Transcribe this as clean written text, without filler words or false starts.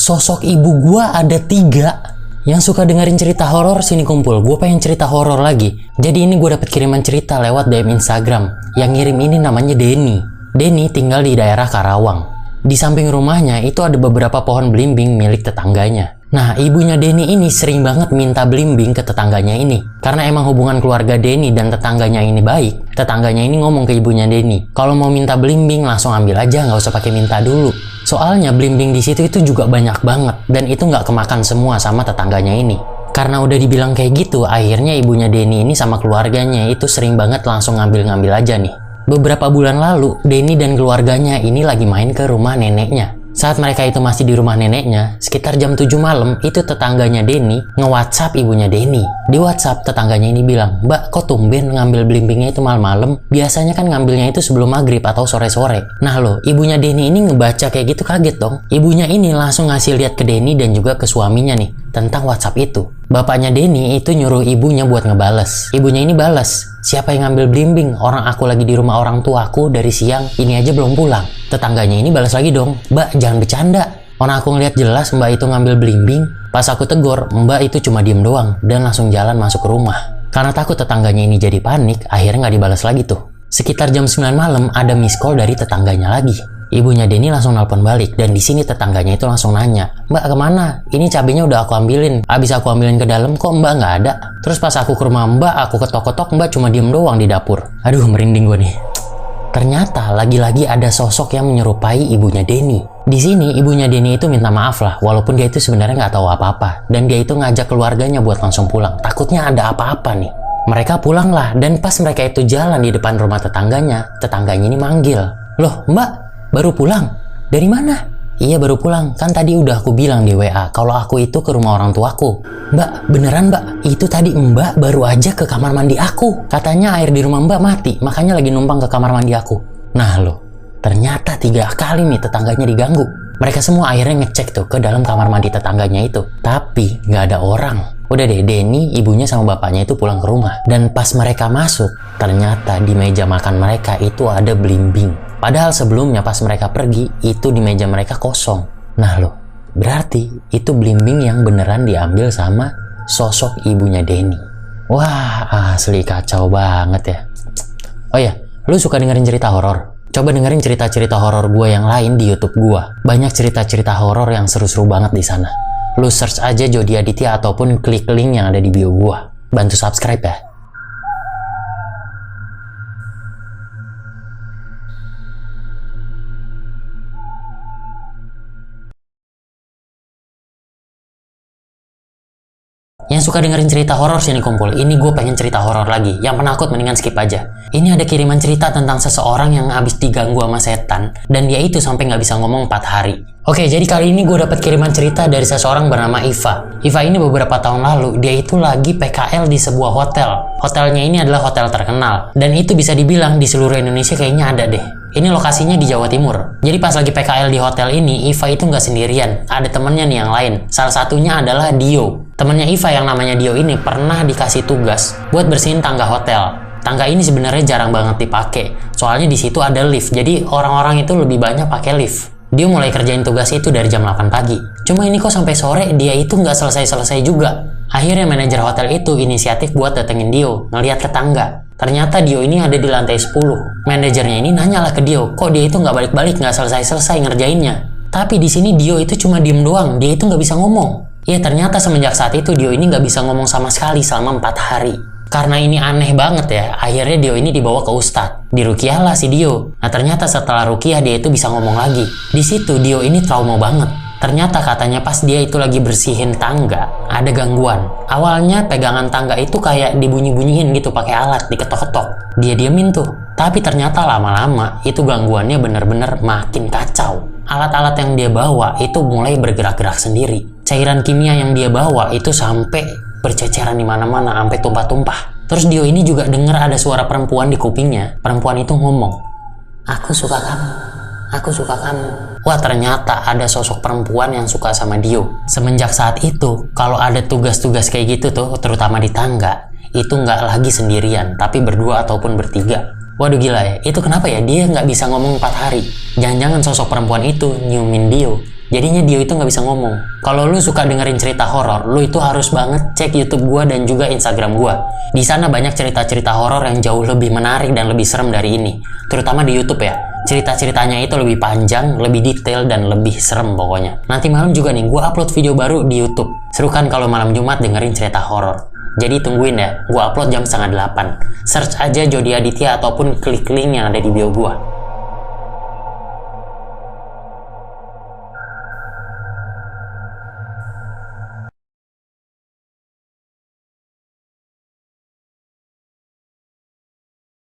sosok ibu gua ada 3. Yang suka dengerin cerita horor sini kumpul, gue pengen cerita horor lagi. Jadi ini gue dapet kiriman cerita lewat DM Instagram. Yang ngirim ini namanya Denny. Denny tinggal di daerah Karawang. Di samping rumahnya itu ada beberapa pohon belimbing milik tetangganya. Nah, ibunya Denny ini sering banget minta belimbing ke tetangganya ini. Karena emang hubungan keluarga Denny dan tetangganya ini baik, tetangganya ini ngomong ke ibunya Denny, kalau mau minta belimbing langsung ambil aja, nggak usah pakai minta dulu. Soalnya belimbing di situ itu juga banyak banget dan itu nggak kemakan semua sama tetangganya ini. Karena udah dibilang kayak gitu, akhirnya ibunya Denny ini sama keluarganya itu sering banget langsung ngambil-ngambil aja nih. Beberapa bulan lalu, Denny dan keluarganya ini lagi main ke rumah neneknya. Saat mereka itu masih di rumah neneknya, sekitar jam 7 malam, itu tetangganya Denny nge-WhatsApp ibunya Denny. Di WhatsApp, tetangganya ini bilang, "Mbak, kok tumben ngambil belimbingnya itu malam-malam? Biasanya kan ngambilnya itu sebelum maghrib atau sore-sore." Nah loh, ibunya Denny ini ngebaca kayak gitu kaget dong. Ibunya ini langsung ngasih lihat ke Denny dan juga ke suaminya nih, tentang WhatsApp itu. Bapaknya Denny itu nyuruh ibunya buat ngebales. Ibunya ini balas, "Siapa yang ngambil belimbing? Orang aku lagi di rumah orang tuaku dari siang, ini aja belum pulang." Tetangganya ini balas lagi dong, "Mbak, jangan bercanda. Orang aku ngeliat jelas mbak itu ngambil belimbing." Pas aku tegur, mbak itu cuma diem doang dan langsung jalan masuk ke rumah. Karena takut tetangganya ini jadi panik, akhirnya nggak dibalas lagi tuh. Sekitar jam 9 malam ada miss call dari tetangganya lagi. Ibunya Denny langsung nelpon balik dan di sini tetangganya itu langsung nanya, "Mbak kemana? Ini cabenya udah aku ambilin. Abis aku ambilin ke dalam kok mbak nggak ada." Terus pas aku ke rumah mbak, aku ketok-ketok, mbak cuma diem doang di dapur. Aduh, merinding gue nih. Ternyata lagi-lagi ada sosok yang menyerupai ibunya Denny. Di sini ibunya Denny itu minta maaf lah, walaupun dia itu sebenarnya nggak tahu apa-apa dan dia itu ngajak keluarganya buat langsung pulang. Takutnya ada apa-apa nih. Mereka pulang lah dan pas mereka itu jalan di depan rumah tetangganya ini manggil, "Loh mbak, baru pulang? Dari mana?" "Iya baru pulang, kan tadi udah aku bilang di WA kalau aku itu ke rumah orang tuaku." "Mbak, beneran mbak? Itu tadi mbak baru aja ke kamar mandi aku. Katanya air di rumah mbak mati, makanya lagi numpang ke kamar mandi aku." Nah loh, ternyata 3 kali nih tetangganya diganggu. Mereka semua akhirnya ngecek tuh ke dalam kamar mandi tetangganya itu. Tapi nggak ada orang. Udah deh, Denny, ibunya sama bapaknya itu pulang ke rumah. Dan pas mereka masuk, ternyata di meja makan mereka itu ada belimbing. Padahal sebelumnya pas mereka pergi, itu di meja mereka kosong. Nah loh, berarti itu belimbing yang beneran diambil sama sosok ibunya Denny. Wah, asli kacau banget ya. Oh ya, lu suka dengerin cerita horor? Coba dengerin cerita-cerita horor gue yang lain di YouTube gue. Banyak cerita-cerita horor yang seru-seru banget di sana. Lu search aja Jody Aditya ataupun klik link yang ada di bio gue. Bantu subscribe ya. Yang suka dengerin cerita horor sini kumpul, ini gue pengen cerita horor lagi. Yang penakut mendingan skip aja. Ini ada kiriman cerita tentang seseorang yang habis diganggu sama setan dan dia itu sampai nggak bisa ngomong 4 hari. Oke, jadi kali ini gue dapat kiriman cerita dari seseorang bernama Iva. Iva ini beberapa tahun lalu dia itu lagi PKL di sebuah hotel. Hotelnya ini adalah hotel terkenal dan itu bisa dibilang di seluruh Indonesia kayaknya ada deh. Ini lokasinya di Jawa Timur. Jadi pas lagi PKL di hotel ini, Iva itu nggak sendirian. Ada temennya nih yang lain. Salah satunya adalah Dio. Temennya Iva yang namanya Dio ini pernah dikasih tugas buat bersihin tangga hotel. Tangga ini sebenarnya jarang banget dipakai. Soalnya di situ ada lift. Jadi orang-orang itu lebih banyak pakai lift. Dio mulai kerjain tugas itu dari jam 8 pagi. Cuma ini kok sampai sore dia itu nggak selesai-selesai juga. Akhirnya manajer hotel itu inisiatif buat datengin Dio, ngeliat ke tangga. Ternyata Dio ini ada di lantai 10. Manajernya ini nanyalah ke Dio, kok dia itu nggak balik-balik, nggak selesai-selesai ngerjainnya. Tapi di sini Dio itu cuma diem doang, dia itu nggak bisa ngomong. Ya ternyata semenjak saat itu Dio ini nggak bisa ngomong sama sekali selama 4 hari. Karena ini aneh banget ya, akhirnya Dio ini dibawa ke Ustadz. Dirukiah lah si Dio. Nah ternyata setelah rukiah dia itu bisa ngomong lagi. Di situ Dio ini trauma banget. Ternyata katanya pas dia itu lagi bersihin tangga, ada gangguan. Awalnya pegangan tangga itu kayak dibunyi-bunyiin gitu pakai alat, diketok-ketok. Dia diemin tuh. Tapi ternyata lama-lama itu gangguannya bener-bener makin kacau. Alat-alat yang dia bawa itu mulai bergerak-gerak sendiri. Cairan kimia yang dia bawa itu sampai berceceran di mana-mana, sampai tumpah-tumpah. Terus Dio ini juga dengar ada suara perempuan di kupingnya. Perempuan itu ngomong, "Aku suka kamu. Aku suka kamu." Wah ternyata ada sosok perempuan yang suka sama Dio. Semenjak saat itu, kalau ada tugas-tugas kayak gitu tuh, terutama di tangga, itu nggak lagi sendirian, tapi berdua ataupun bertiga. Waduh gila ya, itu kenapa ya dia nggak bisa ngomong 4 hari? Jangan-jangan sosok perempuan itu nyiumin Dio. Jadinya dia itu nggak bisa ngomong. Kalau lu suka dengerin cerita horor, lu itu harus banget cek YouTube gua dan juga Instagram gua. Di sana banyak cerita-cerita horor yang jauh lebih menarik dan lebih serem dari ini. Terutama di YouTube ya. Cerita-ceritanya itu lebih panjang, lebih detail, dan lebih serem pokoknya. Nanti malam juga nih, gue upload video baru di YouTube. Seru kan kalau malam Jumat dengerin cerita horor. Jadi tungguin ya, gue upload jam 7:30. Search aja Jody Aditya ataupun klik link yang ada di bio gue.